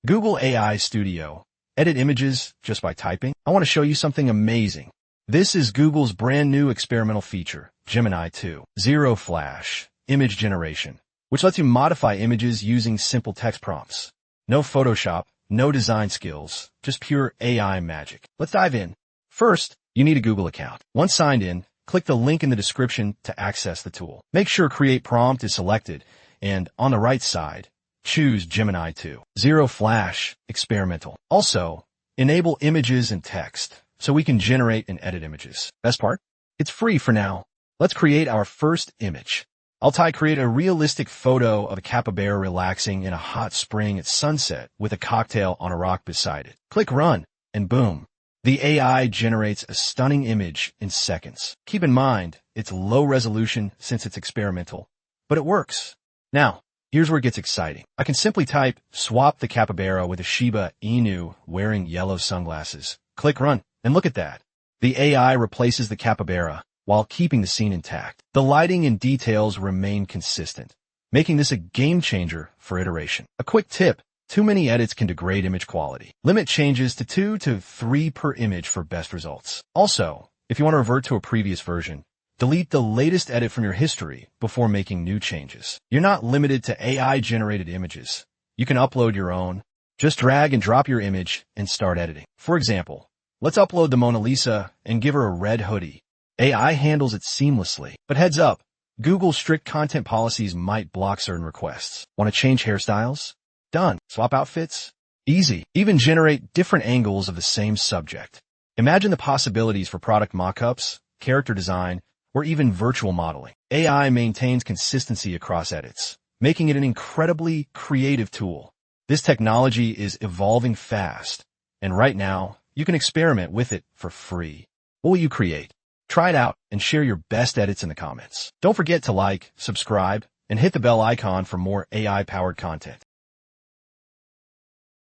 Google AI Studio. Edit images just by typing. I want to show you something amazing. This is Google's brand new experimental feature, Gemini 2. Zero Flash Image Generation, which lets you modify images using simple text prompts. No Photoshop, no design skills, just pure AI magic. Let's dive in. First, you need a Google account. Once signed in, click the link in the description to access the tool. Make sure Create Prompt is selected, and on the right side, choose Gemini 2. Zero Flash Experimental. Also, enable images and text so we can generate and edit images. Best part? It's free for now. Let's create our first image. I'll create a realistic photo of a capybara relaxing in a hot spring at sunset with a cocktail on a rock beside it. Click Run, and boom. The AI generates a stunning image in seconds. Keep in mind, it's low resolution since it's experimental, but it works. Now, here's where it gets exciting. I can simply type, swap the capybara with a Shiba Inu wearing yellow sunglasses. Click Run, and look at that. The AI replaces the capybara while keeping the scene intact. The lighting and details remain consistent, making this a game changer for iteration. A quick tip, too many edits can degrade image quality. Limit changes to 2 to 3 per image for best results. Also, if you want to revert to a previous version, delete the latest edit from your history before making new changes. You're not limited to AI-generated images. You can upload your own. Just drag and drop your image and start editing. For example, let's upload the Mona Lisa and give her a red hoodie. AI handles it seamlessly. But heads up, Google's strict content policies might block certain requests. Want to change hairstyles? Done. Swap outfits? Easy. Even generate different angles of the same subject. Imagine the possibilities for product mock-ups, character design, or even virtual modeling. AI maintains consistency across edits, making it an incredibly creative tool. This technology is evolving fast, and right now, you can experiment with it for free. What will you create? Try it out and share your best edits in the comments. Don't forget to like, subscribe, and hit the bell icon for more AI-powered content.